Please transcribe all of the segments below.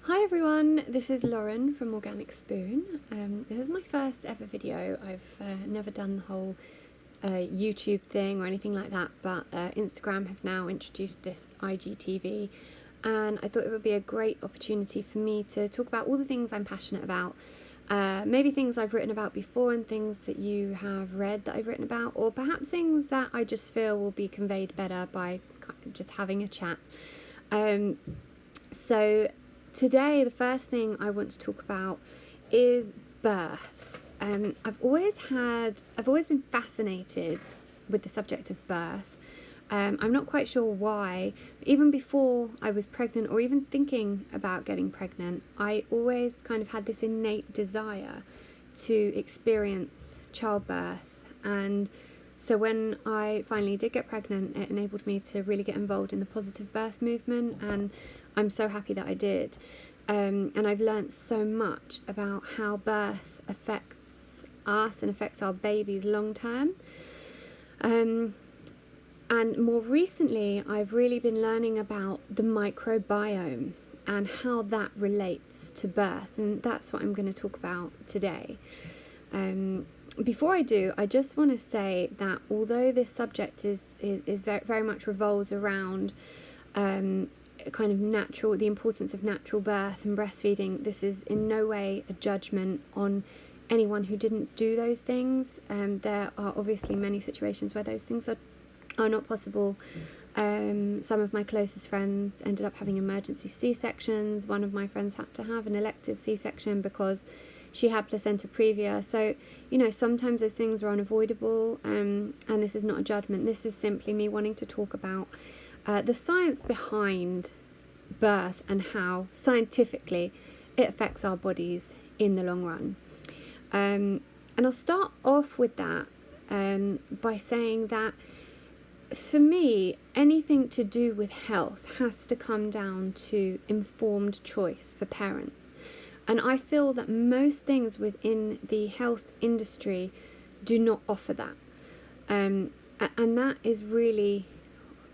Hi everyone, this is Lauren from Organic Spoon. This is my first ever video. I've never done the whole YouTube thing or anything like that, but Instagram have now introduced this IGTV, and I thought it would be a great opportunity for me to talk about all the things I'm passionate about. Maybe things I've written about before and things that you have read that I've written about, or perhaps things that I just feel will be conveyed better by just having a chat. So today, the first thing I want to talk about is birth. I've always been fascinated with the subject of birth. I'm not quite sure why, but even before I was pregnant or even thinking about getting pregnant, I always kind of had this innate desire to experience childbirth. And so when I finally did get pregnant, it enabled me to really get involved in the positive birth movement, and I'm so happy that I did. And I've learnt so much about how birth affects us and affects our babies long term. And more recently, I've really been learning about the microbiome and how that relates to birth, and that's what I'm going to talk about today. Before I do, I just want to say that although this subject is very, very much revolves around kind of the importance of natural birth and breastfeeding, this is in no way a judgment on anyone who didn't do those things. There are obviously many situations where those things are not possible. Some of my closest friends ended up having emergency C-sections. One of my friends had to have an elective C-section because she had placenta previa. So, sometimes those things are unavoidable, and this is not a judgment. This is simply me wanting to talk about the science behind birth and how scientifically it affects our bodies in the long run. And I'll start off with that by saying that for me, anything to do with health has to come down to informed choice for parents. And I feel that most things within the health industry do not offer that. And that is really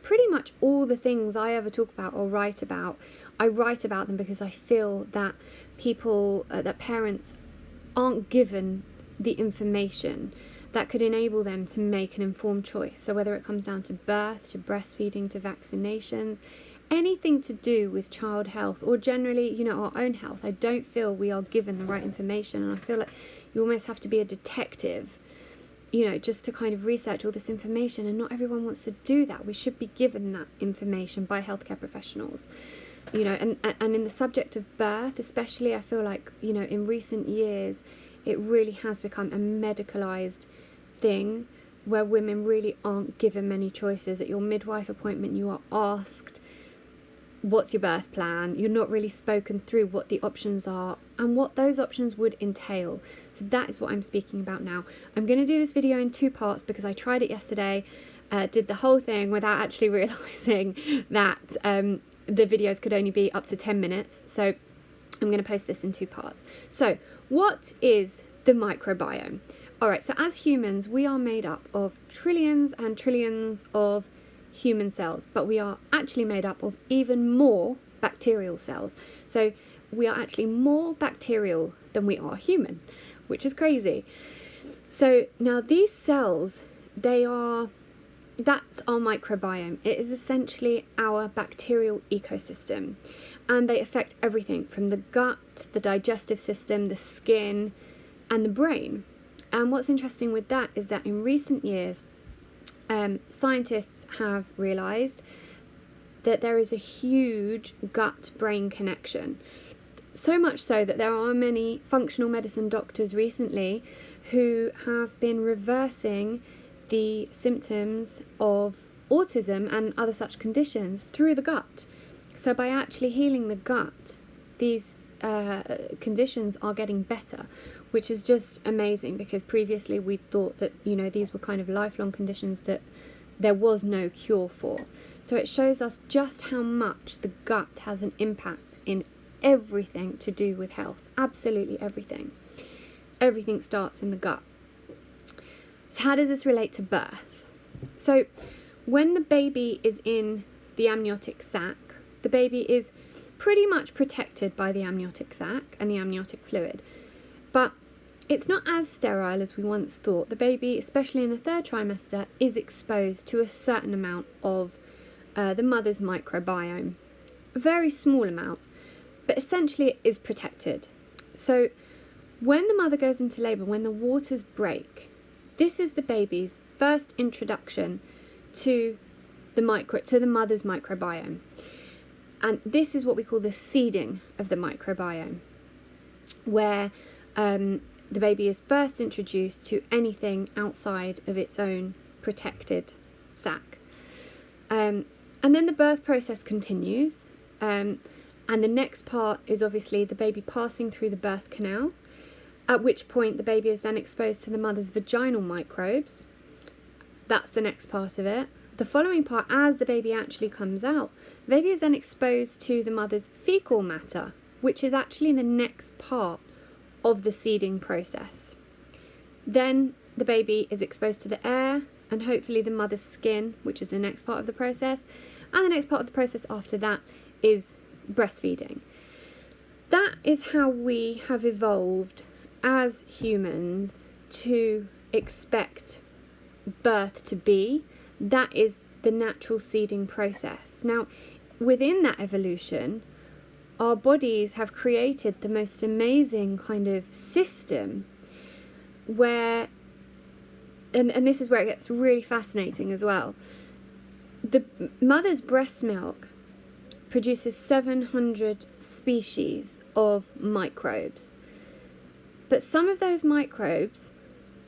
pretty much all the things I ever talk about or write about. I write about them because I feel that that parents aren't given the information that could enable them to make an informed choice. So whether it comes down to birth, to breastfeeding, to vaccinations, anything to do with child health, or generally, our own health, I don't feel we are given the right information. And I feel like you almost have to be a detective, just to kind of research all this information, and not everyone wants to do that. We should be given that information by healthcare professionals, and in the subject of birth especially, I feel like, in recent years, it really has become a medicalized thing where women really aren't given many choices. At your midwife appointment, you are asked, what's your birth plan? You're not really spoken through what the options are and what those options would entail. So that is what I'm speaking about now. I'm going to do this video in two parts because I tried it yesterday, did the whole thing without actually realizing that the videos could only be up to 10 minutes. So I'm going to post this in two parts. So what is the microbiome? All right, so as humans, we are made up of trillions and trillions of human cells, but we are actually made up of even more bacterial cells. So we are actually more bacterial than we are human, which is crazy. So now these cells, that's our microbiome. It is essentially our bacterial ecosystem, and they affect everything from the gut, the digestive system, the skin, and the brain. And what's interesting with that is that in recent years, scientists have realized that there is a huge gut-brain connection. So much so that there are many functional medicine doctors recently who have been reversing the symptoms of autism and other such conditions through the gut. So by actually healing the gut, these conditions are getting better, which is just amazing, because previously we thought that, these were kind of lifelong conditions that there was no cure for. So it shows us just how much the gut has an impact in everything to do with health. Absolutely everything. Everything starts in the gut. So how does this relate to birth? So when the baby is in the amniotic sac, the baby is pretty much protected by the amniotic sac and the amniotic fluid, but it's not as sterile as we once thought. The baby, especially in the third trimester, is exposed to a certain amount of the mother's microbiome. A very small amount, but essentially it is protected. So when the mother goes into labour, when the waters break, this is the baby's first introduction to the mother's microbiome. And this is what we call the seeding of the microbiome, where the baby is first introduced to anything outside of its own protected sac. And then the birth process continues. And the next part is obviously the baby passing through the birth canal, at which point the baby is then exposed to the mother's vaginal microbes. That's the next part of it. The following part, as the baby actually comes out, the baby is then exposed to the mother's fecal matter, which is actually the next part of the seeding process. Then the baby is exposed to the air and hopefully the mother's skin, which is the next part of the process. And the next part of the process after that is breastfeeding. That is how we have evolved as humans to expect birth to be. That is the natural seeding process. Now, within that evolution, our bodies have created the most amazing kind of system where, and this is where it gets really fascinating as well. The mother's breast milk produces 700 species of microbes. But some of those microbes,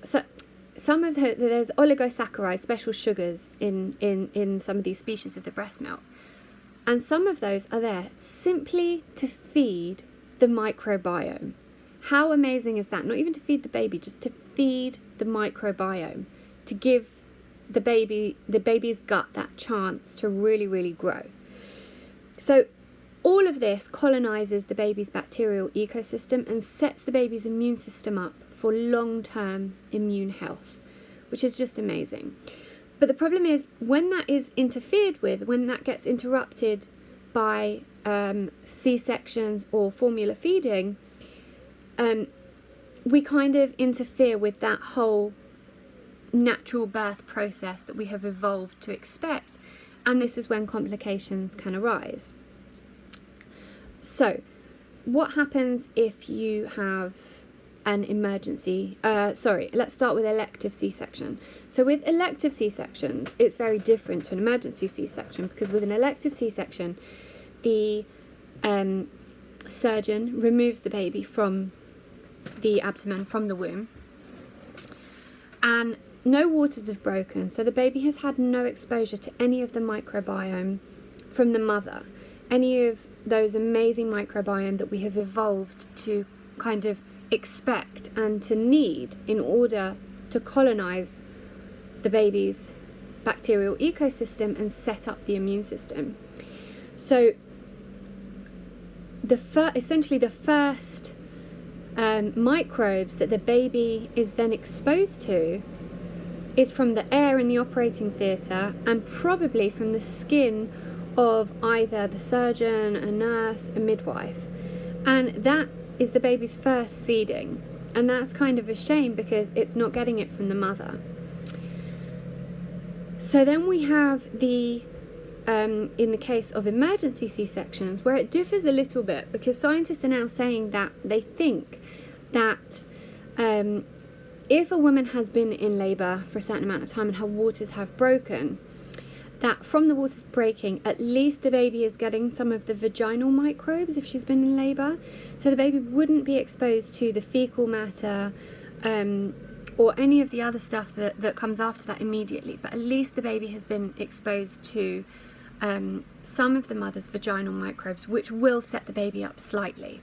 there's oligosaccharides, special sugars in some of these species of the breast milk. And some of those are there simply to feed the microbiome. How amazing is that? Not even to feed the baby, just to feed the microbiome, to give the baby's gut that chance to really, really grow. So all of this colonizes the baby's bacterial ecosystem and sets the baby's immune system up for long-term immune health, which is just amazing. But the problem is when that is interfered with, when that gets interrupted by C-sections or formula feeding, we kind of interfere with that whole natural birth process that we have evolved to expect. And this is when complications can arise. So, what happens if you have an emergency, let's start with elective C-section. So with elective C-sections, it's very different to an emergency C-section, because with an elective C-section, the surgeon removes the baby from the abdomen, from the womb, and no waters have broken, so the baby has had no exposure to any of the microbiome from the mother, any of those amazing microbiome that we have evolved to kind of expect and to need in order to colonize the baby's bacterial ecosystem and set up the immune system. So essentially the first microbes that the baby is then exposed to is from the air in the operating theatre and probably from the skin of either the surgeon, a nurse, a midwife. And that is the baby's first seeding, and that's kind of a shame because it's not getting it from the mother. So then we have the in the case of emergency C-sections, where it differs a little bit, because scientists are now saying that they think that if a woman has been in labour for a certain amount of time and her waters have broken, that from the waters breaking, at least the baby is getting some of the vaginal microbes if she's been in labour. So the baby wouldn't be exposed to the fecal matter or any of the other stuff that comes after that immediately. But at least the baby has been exposed to some of the mother's vaginal microbes, which will set the baby up slightly.